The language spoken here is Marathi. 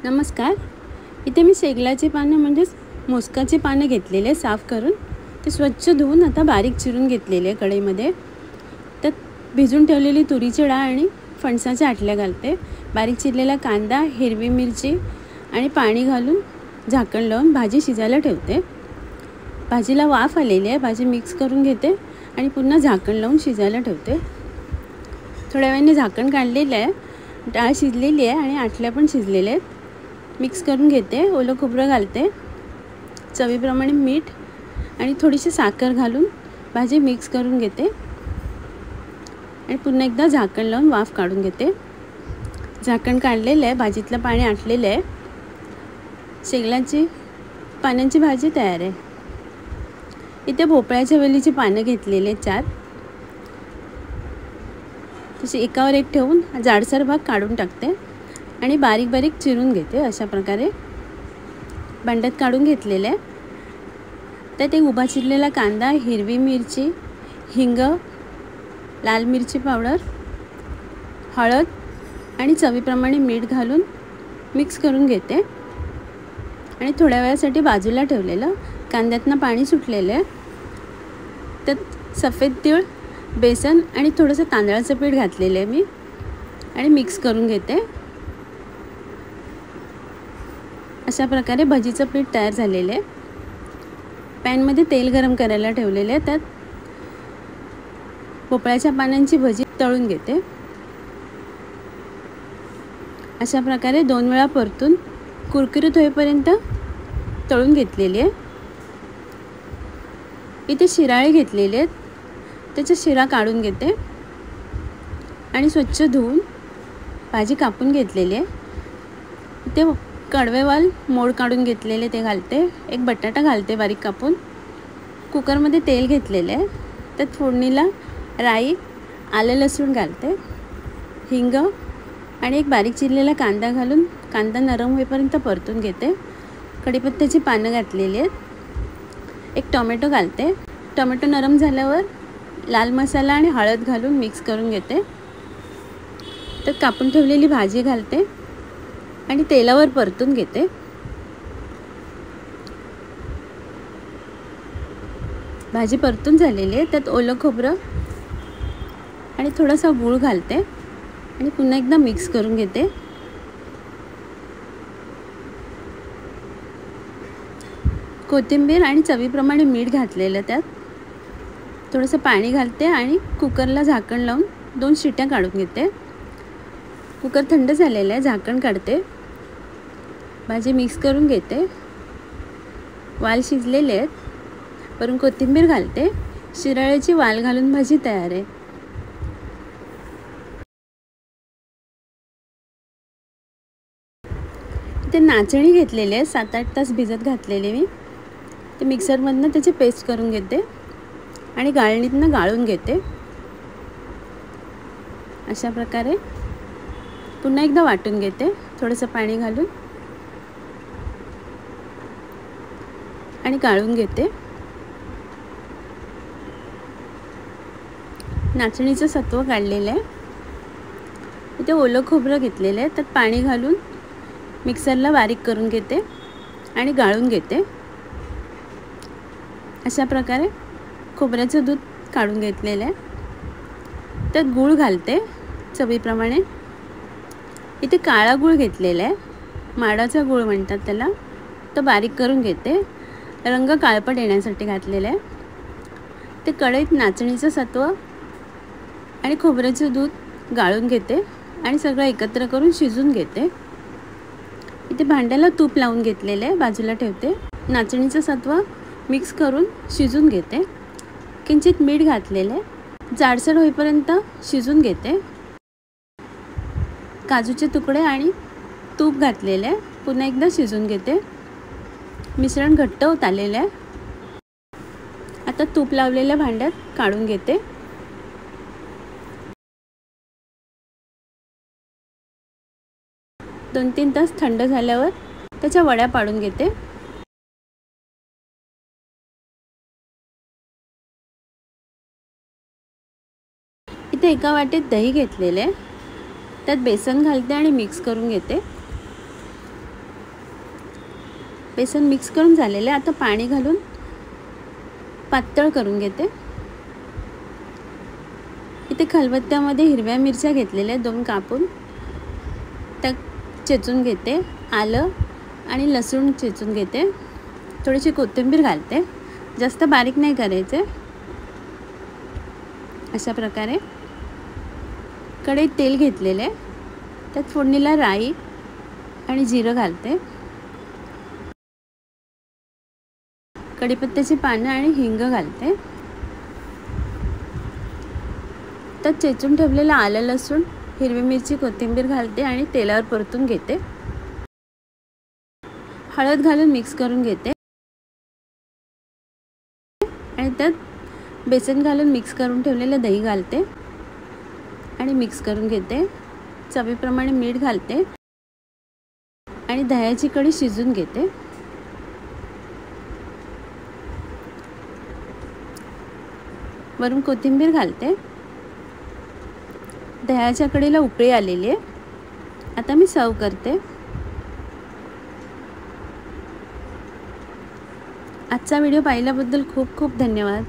नमस्कार. इथे मी शेगलाची पानं म्हणजेच मोसकाची पानं घेतलेले साफ करून ते स्वच्छ धुवून आता बारीक चिरून घेतलेले कढईमध्ये. त्यात भिजून ठेवलेली तुरीची डाळ आणि फणसाच्या आटल्या घालते. बारीक चिरलेला कांदा, हिरवी मिरची आणि पाणी घालून झाकण लावून भाजी शिजायला ठेवते. भाजीला वाफ आलेली आहे. भाजी मिक्स करून घेते आणि पुन्हा झाकण लावून शिजायला ठेवते. थोड्या वेळाने झाकण काढलेलं आहे. डाळ शिजलेली आहे आणि आटल्या पण शिजलेल्या आहेत. मिक्स करून घेते. ओलं खोबरं घालते, चवीप्रमाणे मीठ आणि थोडीशी साखर घालून भाजी मिक्स करून घेते आणि पुन्हा एकदा झाकण लावून वाफ काढून घेते. झाकण काढलेलं आहे. भाजीतलं पाणी आटलेलं आहे. शेगलाची पानांची भाजी तयार आहे. इथे भोपळ्याच्या वेलीची पानं घेतलेली आहेत 4. तशी एकावर एक ठेवून जाडसर भाग काढून टाकते आणि बारीक बारीक चिरून घेते. अशा प्रकारे भांड्यात काढून घेतलेले आहे. त्यात एक उभा चिरलेला कांदा, हिरवी मिरची, हिंग, लाल मिरची पावडर, हळद आणि चवीप्रमाणे मीठ घालून मिक्स करून घेते आणि थोड्या वेळासाठी बाजूला ठेवलेलं. कांद्यातनं पाणी सुटलेलं आहे. त्यात सफेद तीळ, बेसन आणि थोडंसं तांदळाचं पीठ घातलेलं आहे मी आणि मिक्स करून घेते. अशा प्रकारे भजीचं पीठ तयार झालेलं आहे. पॅनमध्ये तेल गरम करायला ठेवलेलं आहे. त्यात भोपळ्याच्या पानांची भजी तळून घेते. अशा प्रकारे 2 वेळा परतून कुरकुरीत होईपर्यंत तळून घेतलेली आहे. इथे शिराळे घेतलेले आहेत. त्याच्या शिरा काढून घेते आणि स्वच्छ धुवून भाजी कापून घेतलेली आहे. इथे कडवेवाल मोड काढून घेतलेले ते घालते. एक बटाटा घालते बारीक कापून. कुकरमध्ये तेल घेतलेले आहे. त्यात फोडणीला राई, आलं लसूण घालते, हिंग आणि एक बारीक चिरलेला कांदा घालून कांदा नरम होईपर्यंत परतून घेते. कढीपत्त्याची पानं घातलेली आहेत. एक टोमॅटो घालते. टोमॅटो नरम झाल्यावर लाल मसाला आणि हळद घालून मिक्स करून घेते. त्यात कापून ठेवलेली भाजी घालते आणि तेलावर परतून घेते. भाजी परतून झालेली आहे. त्यात ओलं खोबरं आणि थोडासा गूळ घालते आणि पुन्हा एकदा मिक्स करून घेते. कोथिंबीर आणि चवीप्रमाणे मीठ घातलेलं. त्यात थोडंसं पाणी घालते आणि कुकरला झाकण लावून 2 शिट्या काढून घेते. कुकर थंड झालेलं आहे. झाकण काढते. भाजी मिक्स करून घेते. वाल शिजलेले आहेत. वरून कोथिंबीर घालते. शिराळ्याची वाल घालून भाजी तयार आहे. इथे नाचणी घेतलेली आहे. 7-8 तास भिजत घातलेली मी. ते मिक्सरमधनं त्याची पेस्ट करून घेते आणि गाळणीतनं गाळून घेते. अशा प्रकारे पुन्हा एकदा वाटून घेते थोडंसं पाणी घालून आणि गाळून घेते. नाचणीचं सत्व काढलेलं आहे. इथे ओलं खोबरं घेतलेलं आहे. त्यात पाणी घालून मिक्सरला बारीक करून घेते आणि गाळून घेते. अशा प्रकारे खोबऱ्याचं दूध काढून घेतलेलं आहे. त्यात गूळ घालते चवीप्रमाणे. इथे काळा गूळ घेतलेला आहे. माडाचा गूळ म्हणतात त्याला. तो बारीक करून घेते. रंग काळपट येण्यासाठी घातलेला आहे. ते कढईत नाचणीचं सत्व आणि खोबऱ्याचं दूध गाळून घेते आणि सगळं एकत्र करून शिजून घेते. इथे भांड्याला तूप लावून घेतलेलं आहे. बाजूला ठेवते. नाचणीचं सत्व मिक्स करून शिजून घेते. किंचित मीठ घातलेलं आहे. जाडसर होईपर्यंत शिजून घेते. काजूचे तुकडे आणि तूप घातलेले आहे. पुन्हा एकदा शिजून घेते. मिश्रण घट्ट होत आलेलं आहे. आता तूप लावलेल्या भांड्यात काढून घेते. दोन 3 तास थंड झाल्यावर त्याच्या वड्या पाडून घेते. इथे एका वाटीत दही घेतलेले आहे. त्यात बेसन घालते आणि मिक्स करून घेते. बेसन मिक्स करून झालेले. आता पाणी घालून पातळ करून घेते. इथे खलबत्त्यामध्ये हिरव्या मिरच्या घेतलेल्या 2 कापून त्या चेचून घेते. आलं आणि लसूण चेचून घेते. थोडीशी कोथिंबीर घालते. जास्त बारीक नाही करायचे. अशा प्रकारे कढईत तेल घेतलेले, त्यात फोडणीला राई आणि जिरं घालते. कढीपत्त्याची पानं आणि हिंग घालते. त्यात चेचून ठेवलेलं आलं, लसूण, हिरवी मिरची, कोथिंबीर घालते आणि तेलावर परतून घेते. हळद घालून मिक्स करून घेते आणि त्यात बेसन घालून मिक्स करून ठेवलेलं दही घालते आणि मिक्स करून घेते. चवीप्रमाणे मीठ घालते आणि दह्याची कढी शिजून घेते. वरून कोथिंबीर घालते. दह्याच्या कढीला उकळी आलेली आहे. आता मी सर्व करते. आजचा व्हिडिओ पाहिल्याबद्दल खूप खूप धन्यवाद.